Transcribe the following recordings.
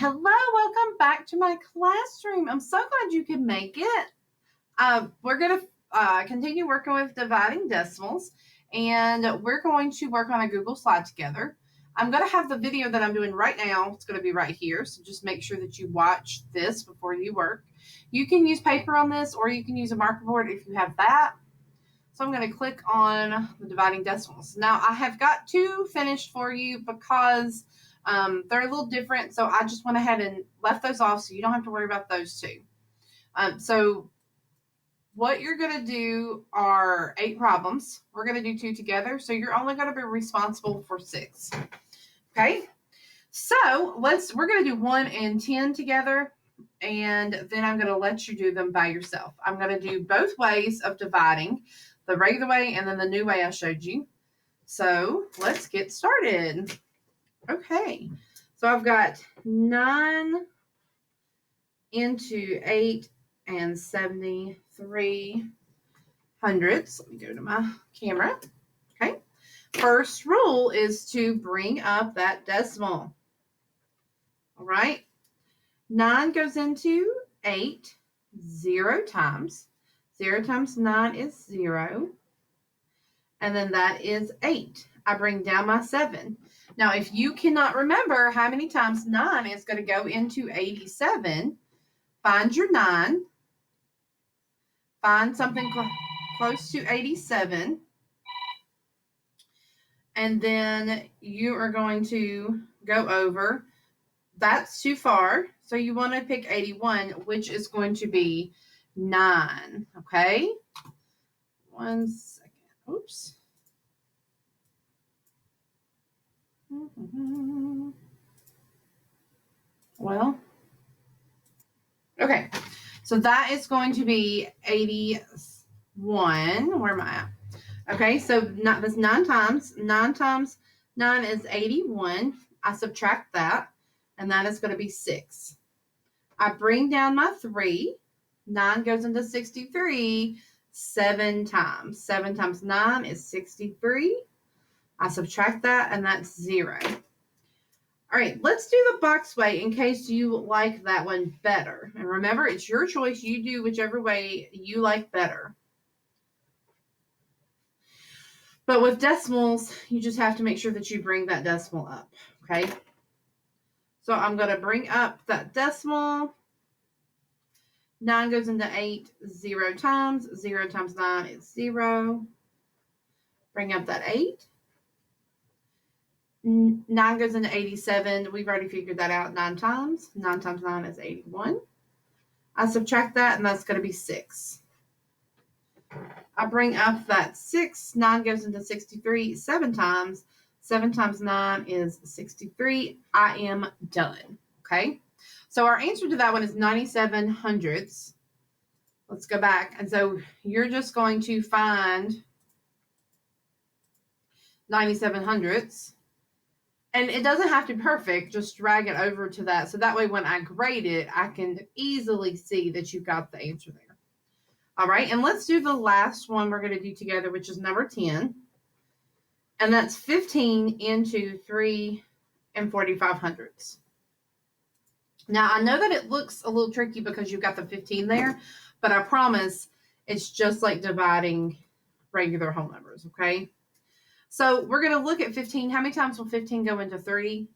Hello, welcome back to my classroom. I'm so glad you could make it. We're going to continue working with dividing decimals, and we're going to work on a Google slide together. I'm going to have the video that I'm doing right now. It's going to be right here, so just make sure that you watch this before you work. You can use paper on this, or you can use a marker board if you have that. So I'm going to click on the dividing decimals. Now, I have got two finished for you because they're a little different, so I just went ahead and left those off so you don't have to worry about those two. So what you're going to do are 8 problems. We're going to do 2 together, so you're only going to be responsible for 6. Okay? So we're going to do 1 and 10 together, and then I'm going to let you do them by yourself. I'm going to do both ways of dividing, the regular way and then the new way I showed you. So let's get started. Okay, so I've got 9 into 8 and 73 hundredths. Let me go to my camera. Okay, first rule is to bring up that decimal. All right, 9 goes into 8 0 times. 0 times 9 is 0. And then that is 8. I bring down my 7. Now, if you cannot remember how many times 9 is going to go into 87, find your 9. Find something close to 87. And then you are going to go over. That's too far. So you want to pick 81, which is going to be 9. Okay? 1 second. Oops. Well, okay. So that is going to be 81. Where am I at? Okay, so that's 9 times. 9 times 9 is 81. I subtract that, and that is going to be 6. I bring down my 3. 9 goes into 63 7 times. 7 times 9 is 63. I subtract that, and that's 0. All right, let's do the box way in case you like that one better. And remember, it's your choice. You do whichever way you like better. But with decimals, you just have to make sure that you bring that decimal up, okay? So I'm going to bring up that decimal. 9 goes into 8 0 times. 0 times 9 is 0. Bring up that 8. 9 goes into 87. We've already figured that out 9 times. 9 times 9 is 81. I subtract that, and that's going to be 6. I bring up that 6. 9 goes into 63 7 times. 7 times 9 is 63. I am done. Okay? So our answer to that one is 97 hundredths. Let's go back. And so you're just going to find 97 hundredths. And it doesn't have to be perfect. Just drag it over to that. So that way when I grade it, I can easily see that you got the answer there. All right. And let's do the last one we're going to do together, which is number 10. And that's 15 into 3 and 45 hundredths. Now, I know that it looks a little tricky because you've got the 15 there, but I promise it's just like dividing regular whole numbers, okay? So we're going to look at 15. How many times will 15 go into 30?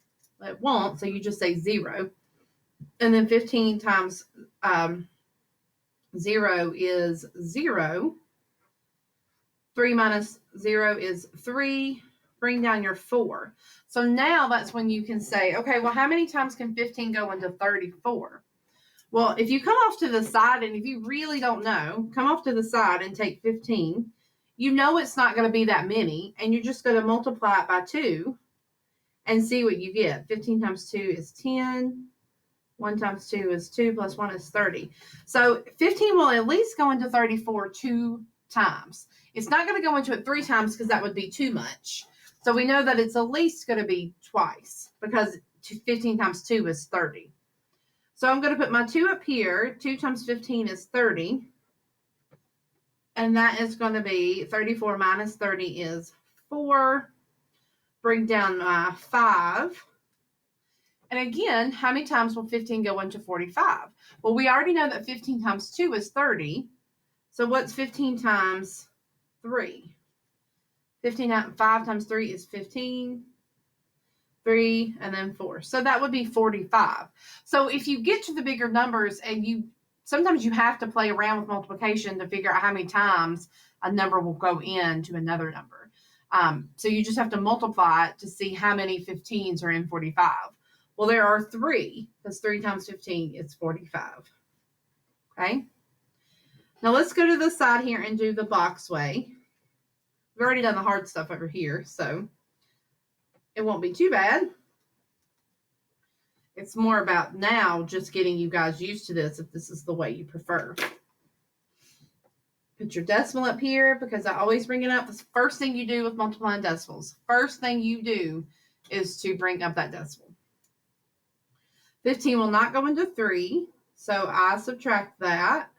It won't, so you just say 0. And then 15 times 0 is 0. 3 minus 0 is 3. Bring down your 4. So now that's when you can say, okay, well, how many times can 15 go into 34? Well, if you come off to the side, and if you really don't know, come off to the side and take 15. You know it's not going to be that many, and you're just going to multiply it by 2 and see what you get. 15 times 2 is 10. 1 times 2 is 2 plus 1 is 30. So 15 will at least go into 34 2 times. It's not going to go into it 3 times because that would be too much. So we know that it's at least going to be twice because 15 times 2 is 30. So I'm going to put my 2 up here. 2 times 15 is 30. And that is going to be 34 minus 30 is 4. Bring down my 5. And again, how many times will 15 go into 45? Well, we already know that 15 times 2 is 30. So what's 15 times 3? 5 times 3 is 15. 3 and then 4. So that would be 45. So if you get to the bigger numbers and sometimes you have to play around with multiplication to figure out how many times a number will go into another number. So you just have to multiply it to see how many 15s are in 45. Well, there are 3, because 3 times 15 is 45. Okay. Now let's go to the side here and do the box way. We've already done the hard stuff over here, so it won't be too bad. It's more about now just getting you guys used to this if this is the way you prefer. Put your decimal up here because I always bring it up. The first thing you do with multiplying decimals, first thing you do is to bring up that decimal. 15 will not go into 3, so I subtract that.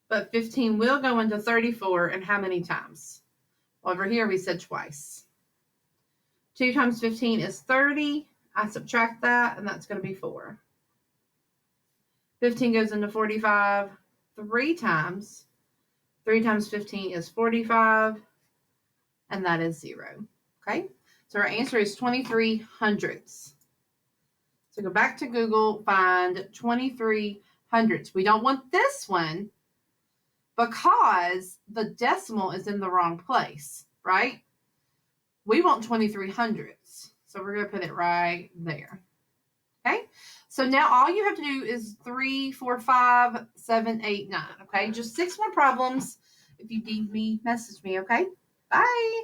But 15 will go into 34, and how many times? Over here we said twice. 2 times 15 is 30. I subtract that, and that's going to be 4. 15 goes into 45 3 times. 3 times 15 is 45, and that is 0. Okay, so our answer is 23 hundredths. So go back to Google, find 23 hundredths. We don't want this one because the decimal is in the wrong place, right? We want 23 hundredths. So we're going to put it right there. Okay, so now all you have to do is 3, 4, 5, 7, 8, 9. Okay, just 6 more problems. If you need me, message me. Okay, bye.